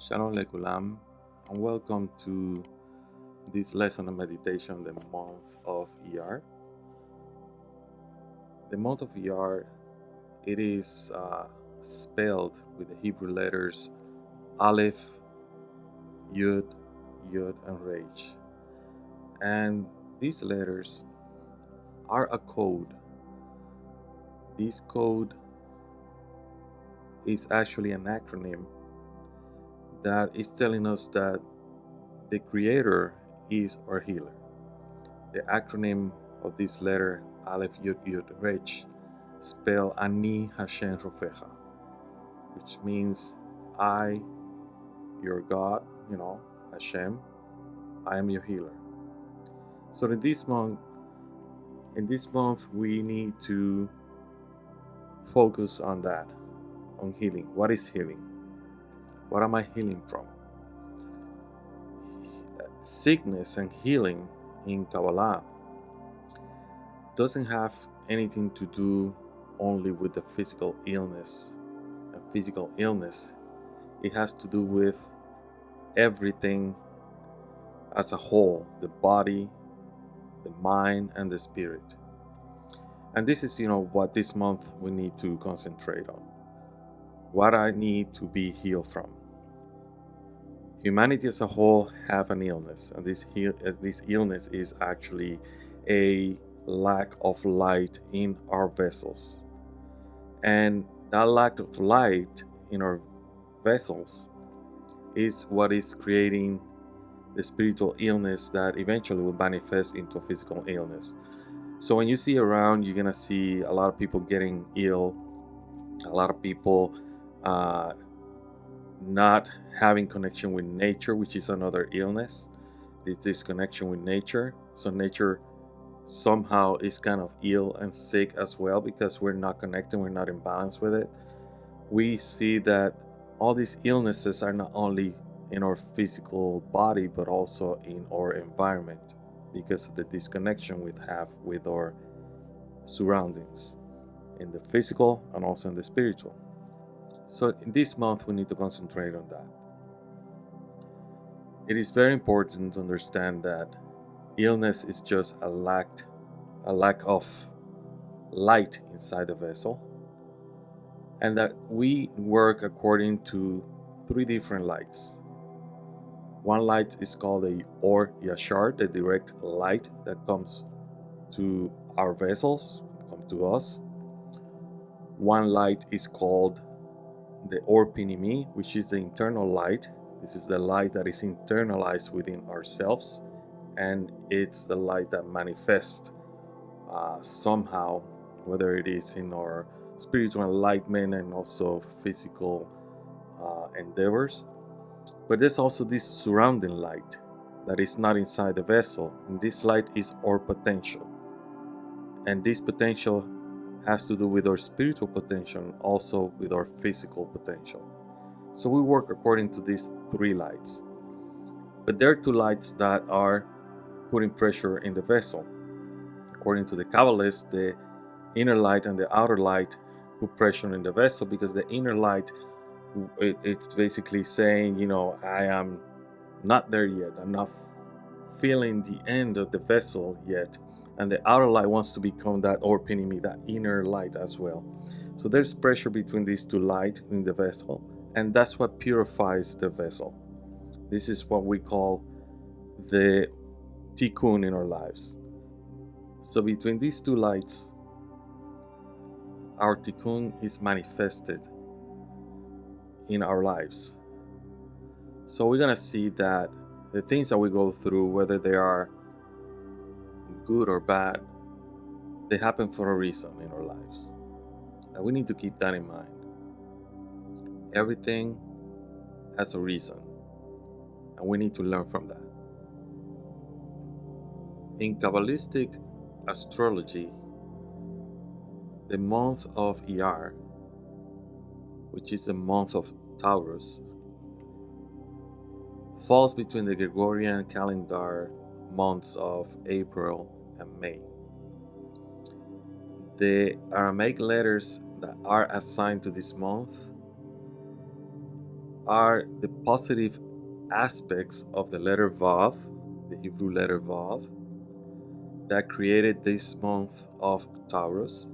Shalom Lekulam, and welcome to this lesson of meditation, the month of Iyar. The month of Iyar, it is spelled with the Hebrew letters Aleph, Yud, Yud, and Resh. And these letters are a code. This code is actually an acronym that is telling us that the Creator is our healer. The acronym of this letter, Aleph Yud Yud Resh, spell Ani Hashem Rofecha, which means I, your God, Hashem, I am your healer. So in this month, we need to focus on that, on healing. What is healing? What am I healing from? Sickness and healing in Kabbalah doesn't have anything to do only with the physical illness. And physical illness, it has to do with everything as a whole, the body, the mind, and the spirit. And this is, what this month we need to concentrate on. What I need to be healed from. Humanity as a whole have an illness, and this illness is actually a lack of light in our vessels. And that lack of light in our vessels is what is creating the spiritual illness that eventually will manifest into a physical illness. So when you see around, you're gonna see a lot of people getting ill, a lot of people not having connection with nature, which is another illness. This disconnection with nature. So nature somehow is kind of ill and sick as well because we're not connected, we're not in balance with it. We see that all these illnesses are not only in our physical body but also in our environment because of the disconnection we have with our surroundings, in the physical and also in the spiritual. So in this month we need to concentrate on that. It is very important to understand that illness is just a lack of light inside the vessel, and that we work according to three different lights. One light is called the Or Yashar, the direct light that comes to our vessels, come to us. One light is called the Or Pinimi, which is the internal light. This is the light that is internalized within ourselves, and it's the light that manifests somehow, whether it is in our spiritual enlightenment and also physical endeavors. But there's also this surrounding light that is not inside the vessel, and this light is our potential. And this potential has to do with our spiritual potential and also with our physical potential. So we work according to these three lights. But there are two lights that are putting pressure in the vessel. According to the Kabbalists, the inner light and the outer light put pressure in the vessel because the inner light, it's basically saying, I am not there yet. I'm not feeling the end of the vessel yet. And the outer light wants to become that orpinimi, that inner light as well. So there's pressure between these two lights in the vessel, and that's what purifies the vessel. This is what we call the tikkun in our lives. So between these two lights, our tikkun is manifested in our lives. So we're gonna see that the things that we go through, whether they are good or bad, they happen for a reason in our lives. And we need to keep that in mind. Everything has a reason, and we need to learn from that. In Kabbalistic astrology, the month of Iyar, which is the month of Taurus, falls between the Gregorian calendar months of April and May. The Aramaic letters that are assigned to this month are the positive aspects of the letter Vav, the Hebrew letter Vav, that created this month of Taurus,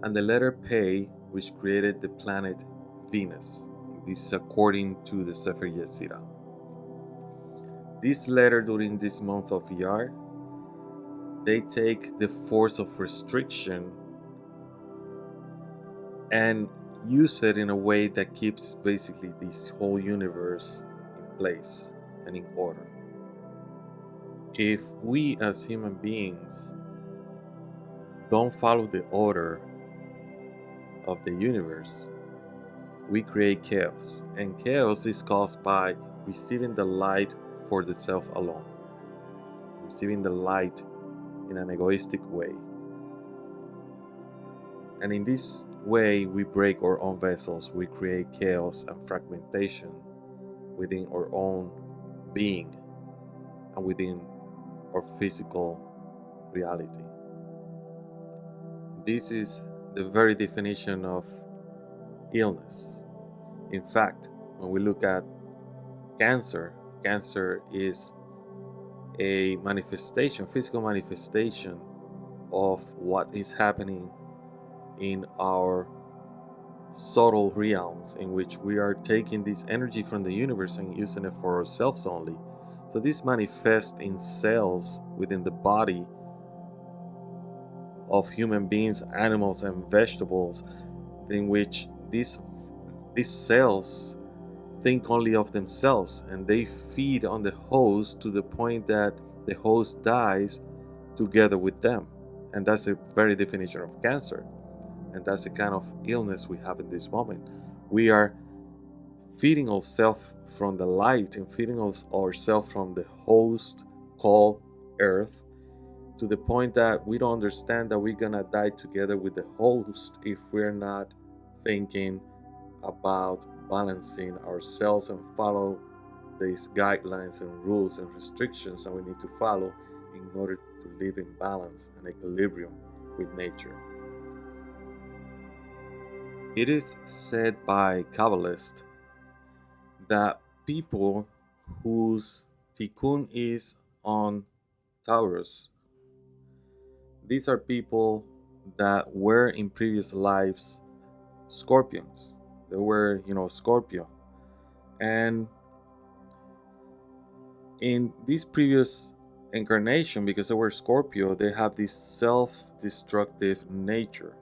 and the letter Pei, which created the planet Venus. This is according to the Sefer Yetzirah. This letter during this month of Iyar, they take the force of restriction and use it in a way that keeps basically this whole universe in place and in order. If we as human beings don't follow the order of the universe, we create chaos. And chaos is caused by receiving the light for the self alone, receiving the light in an egoistic way. And in this way, we break our own vessels, we create chaos and fragmentation within our own being and within our physical reality. This is the very definition of illness. In fact, when we look at cancer, cancer is a manifestation, physical manifestation of what is happening in our subtle realms, in which we are taking this energy from the universe and using it for ourselves only. So this manifests in cells within the body of human beings, animals, and vegetables, in which these cells think only of themselves, and they feed on the host to the point that the host dies together with them. And that's a very definition of cancer. And that's the kind of illness we have in this moment. We are feeding ourselves from the light and feeding ourselves from the host called Earth, to the point that we don't understand that we're gonna die together with the host if we're not thinking about balancing ourselves and follow these guidelines and rules and restrictions that we need to follow in order to live in balance and equilibrium with nature. It is said by Kabbalists that people whose tikkun is on Taurus, these are people that were in previous lives scorpions. They were, Scorpio. And in this previous incarnation, because they were Scorpio, they have this self-destructive nature.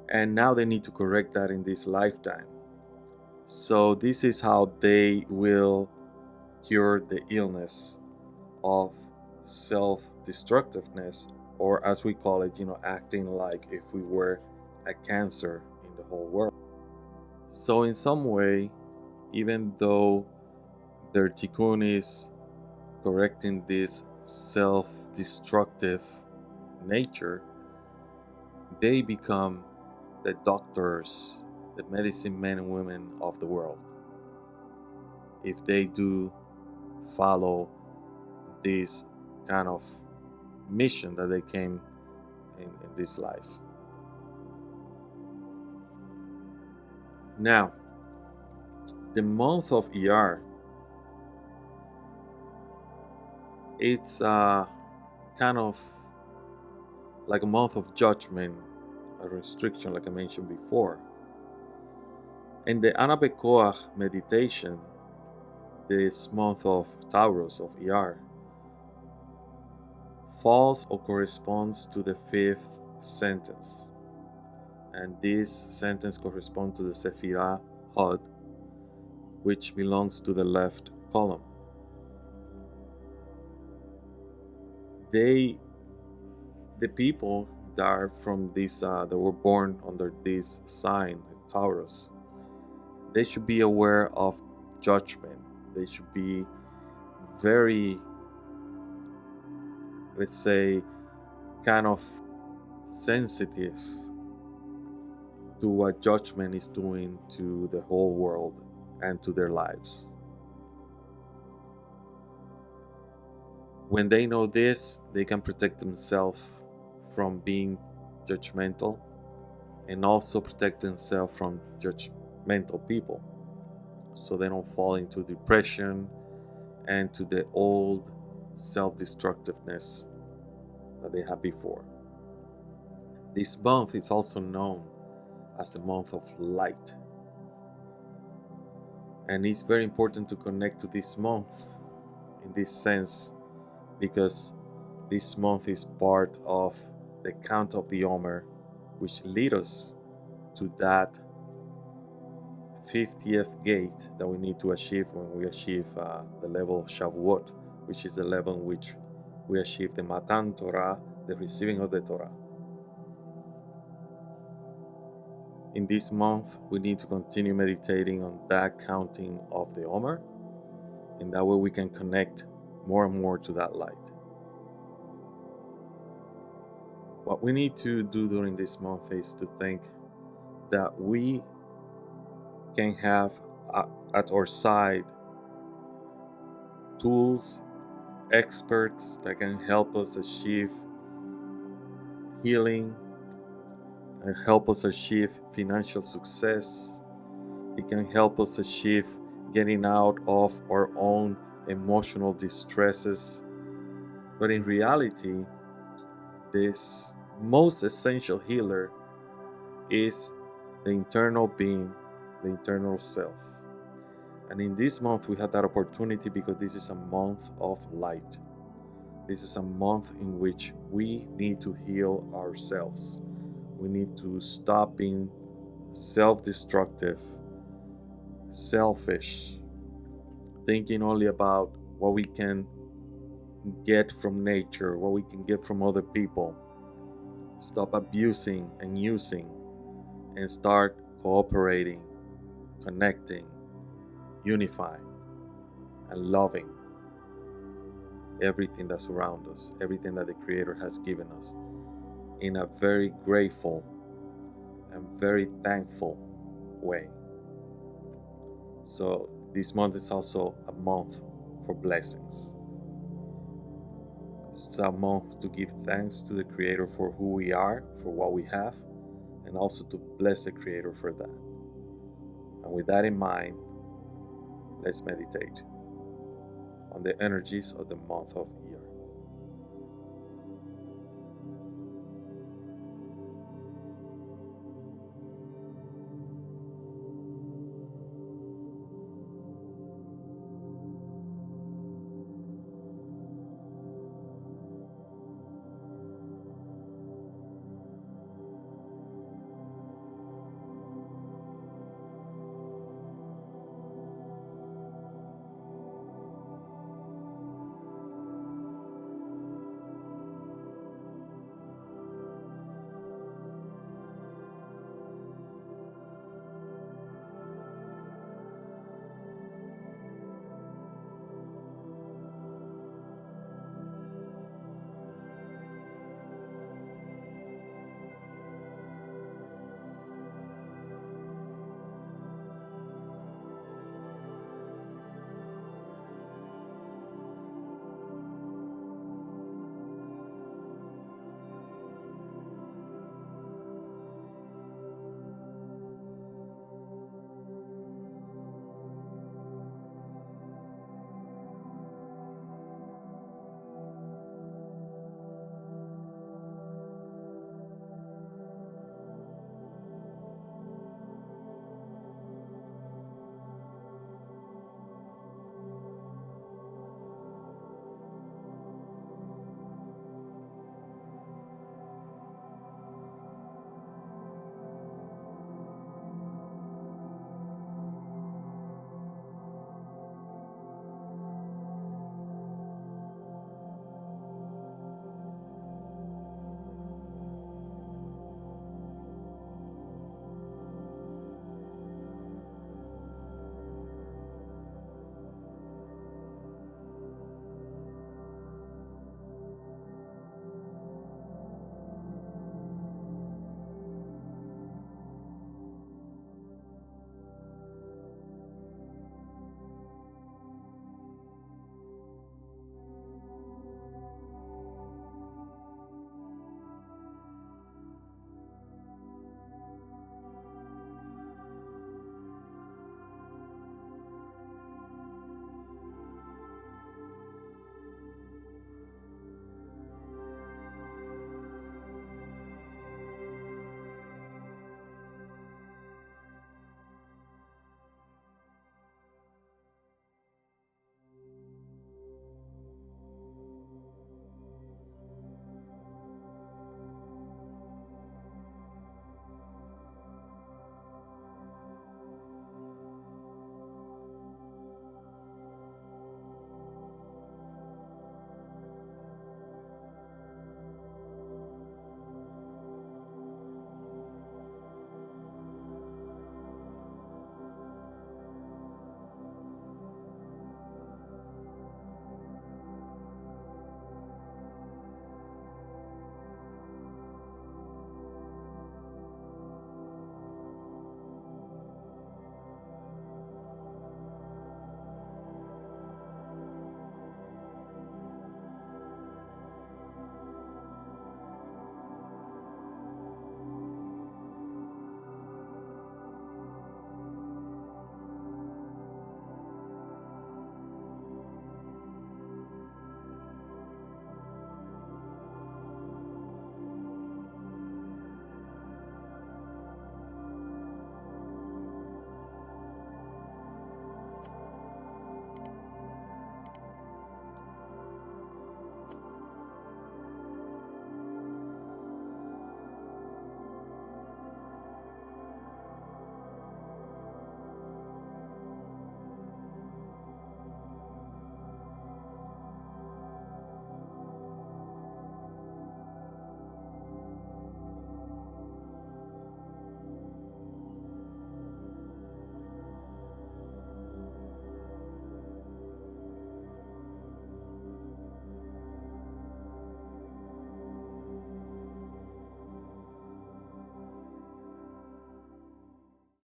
And now they need to correct that in this lifetime. So this is how they will cure the illness of self-destructiveness, or as we call it, acting like if we were a cancer in the whole world. So in some way, even though their tikkun is correcting this self-destructive nature, they become the doctors, the medicine men and women of the world, if they do follow this kind of mission that they came in this life. Now, the month of Iyar, it's kind of like a month of judgment, a restriction, like I mentioned before. In the Anabekoach meditation, this month of Taurus, of Iyar, falls or corresponds to the 5th sentence. And this sentence corresponds to the Sephirah Hod, which belongs to the left column. The people that are from this, that were born under this sign, Taurus, they should be aware of judgment. They should be very, let's say, kind of sensitive to what judgment is doing to the whole world and to their lives. When they know this, they can protect themselves from being judgmental, and also protect themselves from judgmental people. so they don't fall into depression and to the old self-destructiveness that they had before. This month is also known as the month of light. And it's very important to connect to this month in this sense, because this month is part of the count of the Omer, which lead us to that 50th gate that we need to achieve when we achieve the level of Shavuot, which is the level in which we achieve the Matan Torah, the receiving of the Torah. In this month, we need to continue meditating on that counting of the Omer, and that way we can connect more and more to that light. What we need to do during this month is to think that we can have at our side tools, experts that can help us achieve healing and help us achieve financial success. It can help us achieve getting out of our own emotional distresses. But in reality, this most essential healer is the internal being, the internal self. And in this month, we have that opportunity because this is a month of light. This is a month in which we need to heal ourselves. We need to stop being self-destructive, selfish, thinking only about what we can get from nature, what we can get from other people. Stop abusing and using and start cooperating, connecting, unifying, and loving everything that surrounds us, everything that the Creator has given us, in a very grateful and very thankful way. So this month is also a month for blessings. It's a month to give thanks to the Creator for who we are, for what we have, and also to bless the Creator for that. And with that in mind, let's meditate on the energies of the month of